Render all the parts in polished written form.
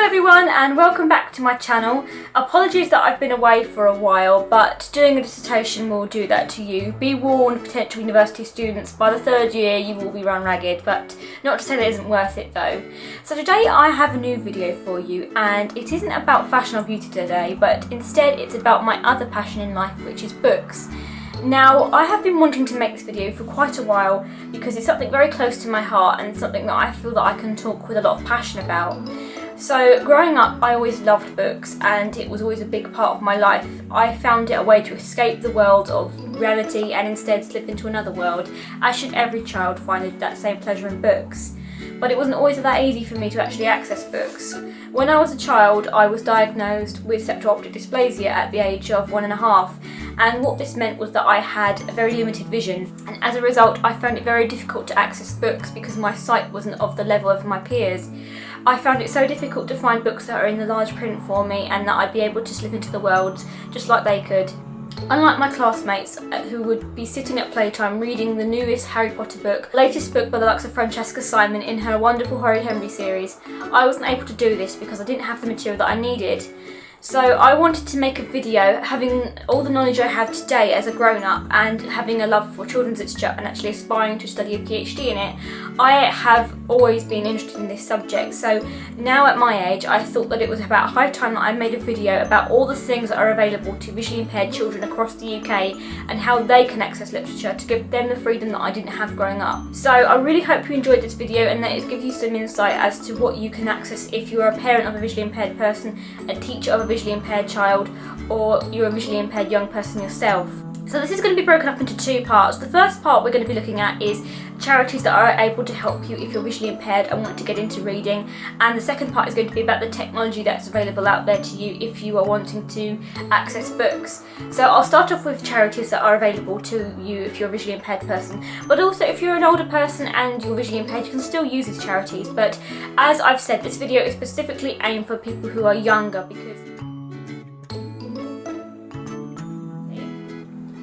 everyone and welcome back to my channel. Apologies that I've been away for a while, but doing a dissertation will do that to you. Be warned, potential university students, by the third year you will be run ragged, but not to say that isn't worth it though. So today I have a new video for you, and it isn't about fashion or beauty today, but instead it's about my other passion in life, which is books. Now, I have been wanting to make this video for quite a while because it's something very close to my heart and something that I feel that I can talk with a lot of passion about. So, growing up, I always loved books and it was always a big part of my life. I found it a way to escape the world of reality and instead slip into another world, as should every child find that same pleasure in books. But it wasn't always that easy for me to actually access books. When I was a child, I was diagnosed with septal-optic dysplasia at the age of 1.5, and what this meant was that I had a very limited vision, and as a result I found it very difficult to access books because my sight wasn't of the level of my peers. I found it so difficult to find books that are in the large print for me and that I'd be able to slip into the world just like they could. Unlike my classmates who would be sitting at playtime reading the newest Harry Potter book, latest book by the likes of Francesca Simon in her wonderful Horrid Henry series, I wasn't able to do this because I didn't have the material that I needed. So I wanted to make a video having all the knowledge I have today as a grown-up and having a love for children's literature and actually aspiring to study a PhD in it. I have always been interested in this subject, so now at my age I thought that it was about high time that I made a video about all the things that are available to visually impaired children across the UK and how they can access literature to give them the freedom that I didn't have growing up. So I really hope you enjoyed this video and that it gives you some insight as to what you can access if you're a parent of a visually impaired person, a teacher of a visually impaired child, or you're a visually impaired young person yourself. So this is going to be broken up into two parts. The first part we're going to be looking at is charities that are able to help you if you're visually impaired and want to get into reading, and the second part is going to be about the technology that's available out there to you if you are wanting to access books. So I'll start off with charities that are available to you if you're a visually impaired person, but also if you're an older person and you're visually impaired you can still use these charities, but as I've said, this video is specifically aimed for people who are younger because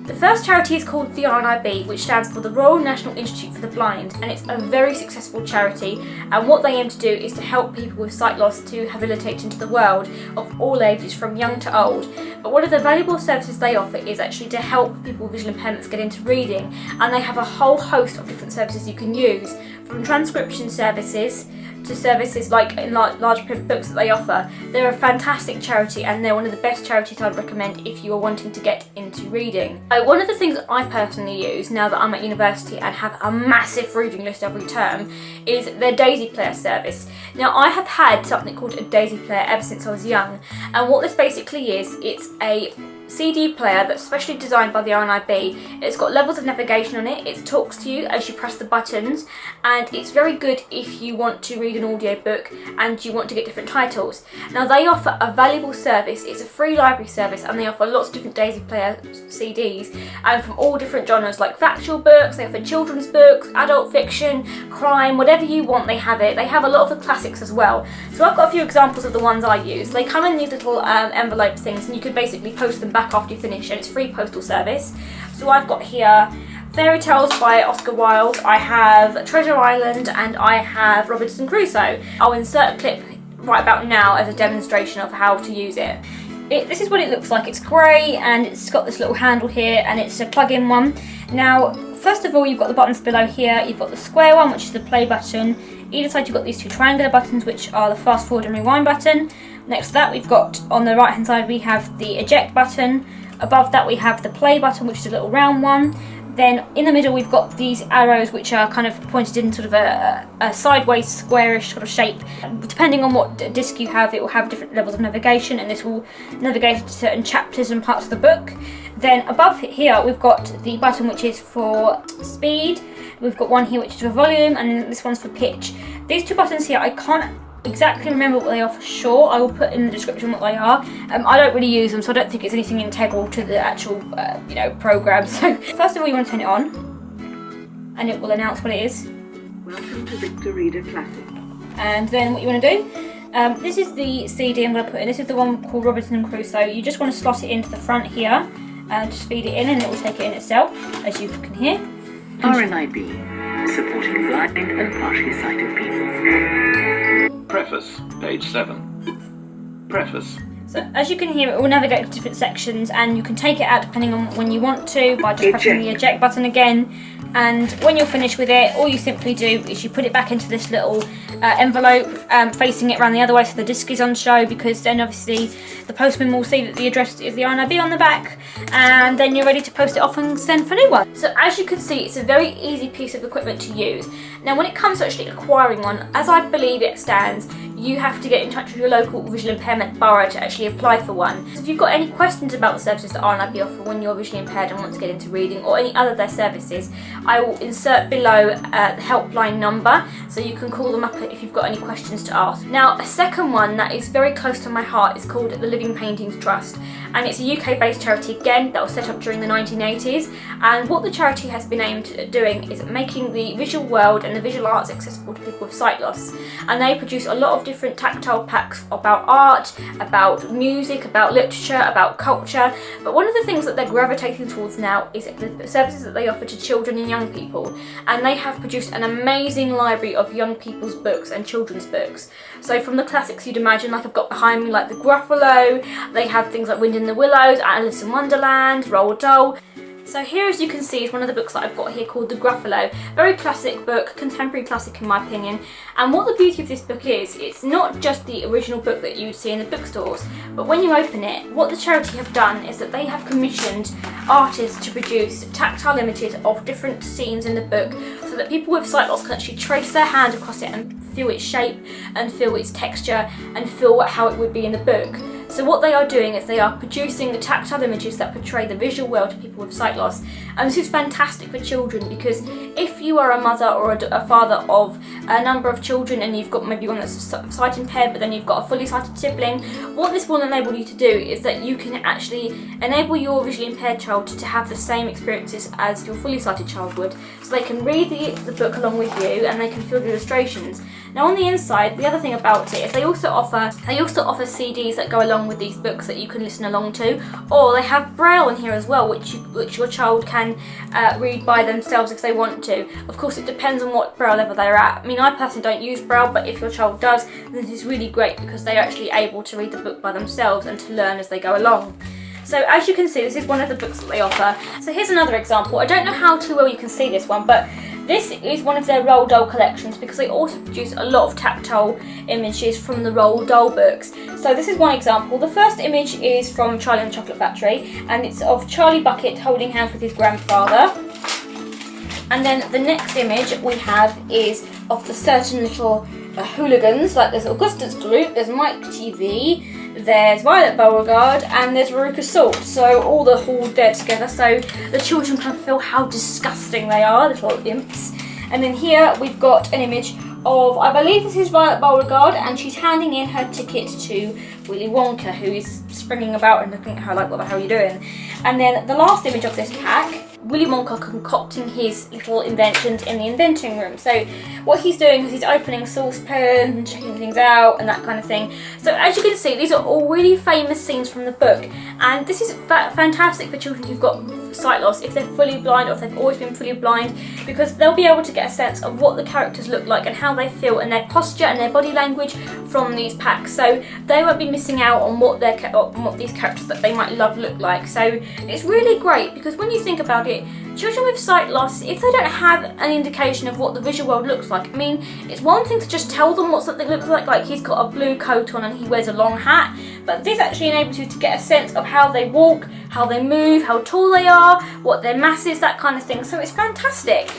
the first charity is called the RNIB, which stands for the Royal National Institute for the Blind, and it's a very successful charity, and what they aim to do is to help people with sight loss to habilitate into the world of all ages from young to old. But one of the valuable services they offer is actually to help people with visual impairments get into reading, and they have a whole host of different services you can use, from transcription services to services like in large print books that they offer. They're a fantastic charity and they're one of the best charities I'd recommend if you are wanting to get into reading. One of the things that I personally use now that I'm at university and have a massive reading list every term is their Daisy Player service. Now I have had something called a Daisy Player ever since I was young, and what this basically is, it's a CD player that's specially designed by the RNIB. It's got levels of navigation on it, it talks to you as you press the buttons, and it's very good if you want to read an audiobook and you want to get different titles. Now they offer a valuable service, it's a free library service, and they offer lots of different Daisy Player CDs, and from all different genres like factual books, they offer children's books, adult fiction, crime, whatever you want they have it. They have a lot of the classics as well. So I've got a few examples of the ones I use. They come in these little envelope things and you could basically post them back after you finish, and it's free postal service. So I've got here Fairy Tales by Oscar Wilde, I have Treasure Island, and I have Robinson Crusoe. I'll insert a clip right about now as a demonstration of how to use it. This is what it looks like. It's grey and it's got this little handle here and it's a plug-in one. Now first of all you've got the buttons below here, you've got the square one which is the play button. Either side you've got these two triangular buttons which are the fast forward and rewind button. Next to that we've got, on the right hand side we have the eject button. Above that we have the play button which is a little round one. Then in the middle we've got these arrows which are kind of pointed in sort of a sideways squarish sort of shape. Depending on what disc you have, it will have different levels of navigation, and this will navigate to certain chapters and parts of the book. Then above here we've got the button which is for speed, we've got one here which is for volume, and then this one's for pitch. These two buttons here I can't exactly remember what they are for sure. I will put in the description what they are. I don't really use them, so I don't think it's anything integral to the actual program. So first of all you want to turn it on and it will announce what it is. Welcome to Victor Reader Classic. And then what you want to do, this is the CD I'm going to put in. This is the one called Robinson Crusoe. You just want to slot it into the front here and just feed it in and it will take it in itself, as you can hear. RNIB, supporting blind and partially sighted people. Preface, page 7. Preface. So as you can hear, it will navigate to different sections, and you can take it out depending on when you want to by just pressing the eject button again. And when you're finished with it, all you simply do is you put it back into this little envelope, facing it around the other way so the disc is on show, because then obviously the postman will see that the address is the RNIB on the back, and then you're ready to post it off and send for new one. So as you can see, it's a very easy piece of equipment to use. Now when it comes to actually acquiring one, as I believe it stands, you have to get in touch with your local visual impairment borough to actually apply for one. So if you've got any questions about the services that RNIB offer when you're visually impaired and want to get into reading, or any other of their services, I will insert below the helpline number so you can call them up if you've got any questions to ask. Now a second one that is very close to my heart is called the Living Paintings Trust, and it's a UK based charity again that was set up during the 1980s, and what the charity has been aimed at doing is making the visual world and the visual arts accessible to people with sight loss. And they produce a lot of different tactile packs about art, about music, about literature, about culture, but one of the things that they're gravitating towards now is the services that they offer to children and young people, and they have produced an amazing library of young people's books and children's books. So from the classics you'd imagine, like I've got behind me, like the Gruffalo, they have things like Wind in the Willows, Alice in Wonderland, Roald Dahl. So here, as you can see, is one of the books that I've got here called The Gruffalo. Very classic book, contemporary classic in my opinion. And what the beauty of this book is, it's not just the original book that you would see in the bookstores, but when you open it, what the charity have done is that they have commissioned artists to produce tactile images of different scenes in the book so that people with sight loss can actually trace their hand across it and feel its shape and feel its texture and feel how it would be in the book. So what they are doing is they are producing the tactile images that portray the visual world to people with sight loss. And this is fantastic for children, because if you are a mother or a father of a number of children and you've got maybe one that's sight impaired but then you've got a fully sighted sibling, what this will enable you to do is that you can actually enable your visually impaired child to have the same experiences as your fully sighted child would. So they can read the book along with you and they can feel the illustrations. Now on the inside, the other thing about it is they also offer CDs that go along with these books that you can listen along to, or they have Braille in here as well, which your child can read by themselves if they want to. Of course, it depends on what Braille level they're at. I mean, I personally don't use Braille, but if your child does, then this is really great because they're actually able to read the book by themselves and to learn as they go along. So as you can see, this is one of the books that they offer. So here's another example. I don't know how too well you can see this one, but this is one of their Roald Dahl collections, because they also produce a lot of tactile images from the Roald Dahl books. So this is one example. The first image is from Charlie and the Chocolate Factory, and it's of Charlie Bucket holding hands with his grandfather. And then the next image we have is of the certain little hooligans, like there's Augustus Gloop, there's Mike TV, there's Violet Beauregard, and there's Veruca Salt. So all the horde there together, so the children can feel how disgusting they are, little imps. And then here we've got an image of, I believe this is Violet Beauregard, and she's handing in her ticket to Willy Wonka, who is springing about and looking at her like, what the hell are you doing? And then the last image of this pack, Willy Wonka concocting his little inventions in the inventing room. So what he's doing is he's opening saucepans and checking things out and that kind of thing. So as you can see, these are all really famous scenes from the book, and this is fantastic for children who've got sight loss, if they're fully blind or if they've always been fully blind, because they'll be able to get a sense of what the characters look like and how they feel and their posture and their body language from these packs. So they won't be missing out on what these characters that they might love look like. So it's really great, because when you think about it, children with sight loss, if they don't have an indication of what the visual world looks like, I mean, it's one thing to just tell them what something looks like he's got a blue coat on and he wears a long hat, but this actually enables you to get a sense of how they walk, how they move, how tall they are, what their mass is, that kind of thing. So it's fantastic.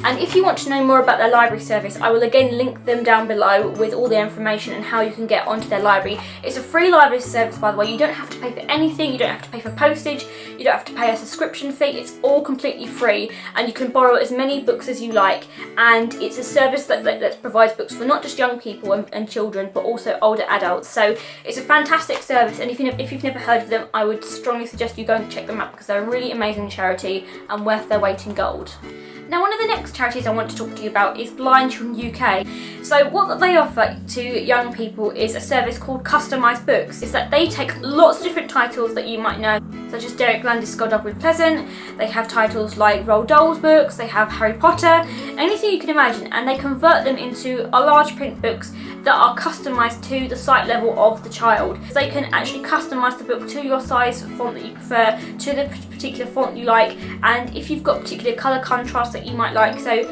And if you want to know more about their library service, I will again link them down below with all the information and how you can get onto their library. It's a free library service, by the way. You don't have to pay for anything, you don't have to pay for postage, you don't have to pay a subscription fee. It's all completely free, and you can borrow as many books as you like, and it's a service that provides books for not just young people and children, but also older adults. So it's a fantastic service, and if you've never heard of them, I would strongly suggest you go and check them out, because they're a really amazing charity and worth their weight in gold. Now, one of the next charities I want to talk to you about is Blind Children UK. So what they offer to young people is a service called Customised Books. It's that they take lots of different titles that you might know, such as Derek Landis' Skoldovwood Pleasant. They have titles like Roald Dahl's books, they have Harry Potter, anything you can imagine, and they convert them into large print books that are customised to the sight level of the child. So they can actually customise the book to your size font that you prefer, to the particular font you like, and if you've got particular colour contrast that you might like. So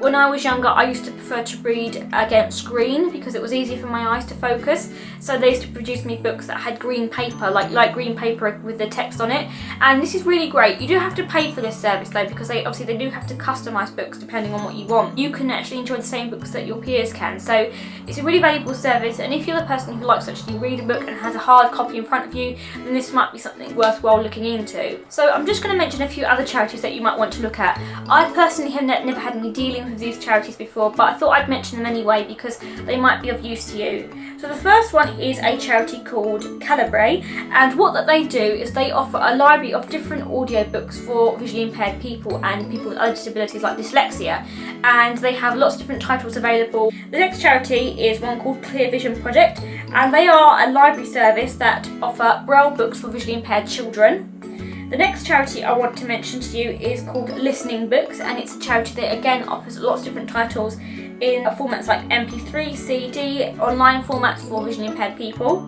when I was younger, I used to prefer to read against green because it was easier for my eyes to focus. So they used to produce me books that had green paper, like light green paper with the text on it. And this is really great. You do have to pay for this service though, because they do have to customise books depending on what you want. You can actually enjoy the same books that your peers can. So it's a really valuable service. And if you're the person who likes to actually read a book and has a hard copy in front of you, then this might be something worthwhile looking into. So I'm just going to mention a few other charities that you might want to look at. I personally have never had any dealings with these charities before, but I thought I'd mention them anyway because they might be of use to you. So the first one is a charity called Calibre, and what that they do is they offer a library of different audiobooks for visually impaired people and people with other disabilities like dyslexia, and they have lots of different titles available. The next charity is one called Clear Vision Project, and they are a library service that offer Braille books for visually impaired children. The next charity I want to mention to you is called Listening Books, and it's a charity that again offers lots of different titles in formats like MP3, CD, online formats for visually impaired people.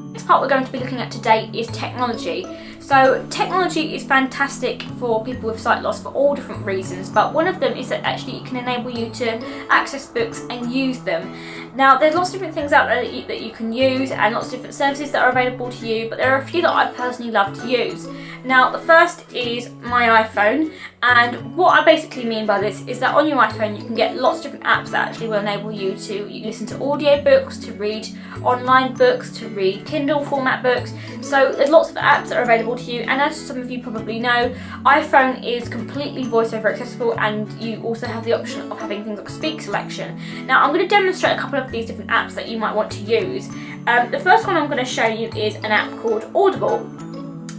The next part we're going to be looking at today is technology. So technology is fantastic for people with sight loss for all different reasons, but one of them is that actually it can enable you to access books and use them. Now there's lots of different things out there that you can use and lots of different services that are available to you, but there are a few that I personally love to use. Now the first is my iPhone, and what I basically mean by this is that on your iPhone you can get lots of different apps that actually will enable you to listen to audiobooks, to read online books, to read Kindle format books. So there's lots of apps that are available to you, and as some of you probably know, iPhone is completely voiceover accessible, and you also have the option of having things like speak selection. Now I'm going to demonstrate a couple of these different apps that you might want to use. The first one I'm going to show you is an app called Audible.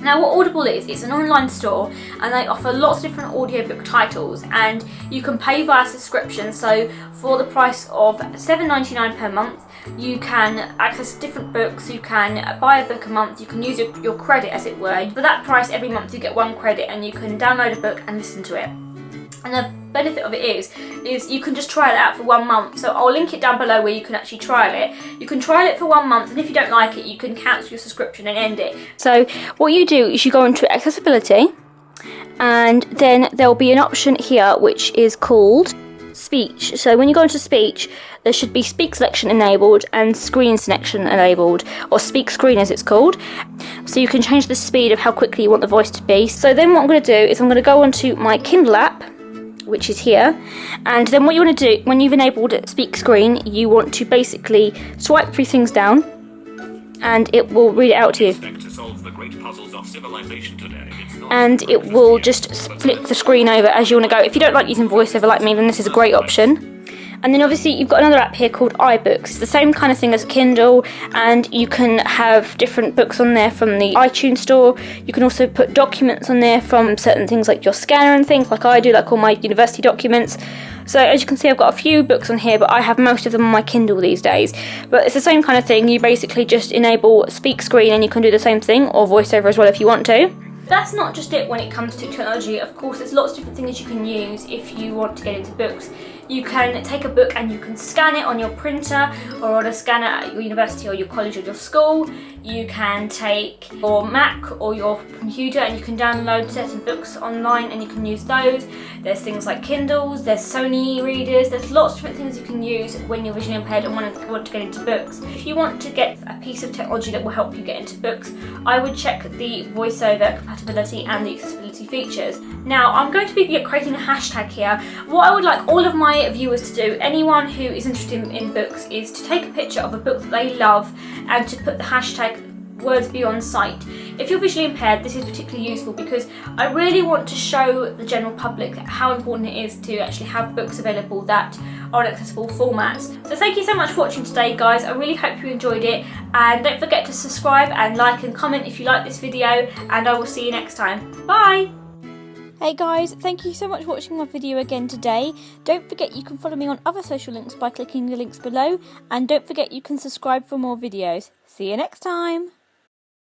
Now what Audible is, it's an online store and they offer lots of different audiobook titles, and you can pay via subscription. So for the price of $7.99 per month, you can access different books, you can buy a book a month, you can use your credit as it were. For that price every month you get one credit and you can download a book and listen to it. And the benefit of it is you can just try it out for 1 month. So I'll link it down below where you can actually trial it. You can trial it for 1 month, and if you don't like it, you can cancel your subscription and end it. So what you do is you go into accessibility, and then there'll be an option here which is called speech. So when you go into speech, there should be speak selection enabled and screen selection enabled, or speak screen as it's called. So you can change the speed of how quickly you want the voice to be. So then what I'm going to do is I'm going to go onto my Kindle app, which is here, and then what you want to do when you've enabled speak screen, you want to basically swipe 3 things down and it will read it out to you, and it will just flip the screen over as you want to go. If you don't like using voiceover like me, then this is a great option. And then obviously you've got another app here called iBooks. It's the same kind of thing as Kindle, and you can have different books on there from the iTunes store. You can also put documents on there from certain things like your scanner and things, like I do, like all my university documents. So as you can see, I've got a few books on here, but I have most of them on my Kindle these days. But it's the same kind of thing. You basically just enable speak screen and you can do the same thing, or voiceover as well if you want to. That's not just it when it comes to technology. Of course, there's lots of different things you can use if you want to get into books. You can take a book and you can scan it on your printer or on a scanner at your university or your college or your school. You can take your Mac or your computer and you can download certain books online and you can use those. There's things like Kindles, there's Sony readers, there's lots of different things you can use when you're visually impaired and want to get into books. If you want to get a piece of technology that will help you get into books, I would check the voiceover compatibility and the accessibility features. Now, I'm going to be creating a hashtag here. What I would like all of my viewers to do, anyone who is interested in books, is to take a picture of a book that they love and to put the hashtag words beyond sight. If you're visually impaired, this is particularly useful because I really want to show the general public how important it is to actually have books available that are in accessible formats. So thank you so much for watching today, guys. I really hope you enjoyed it, and don't forget to subscribe and like and comment if you like this video, and I will see you next time. Bye! Hey guys, thank you so much for watching my video again today. Don't forget you can follow me on other social links by clicking the links below, and don't forget you can subscribe for more videos. See you next time!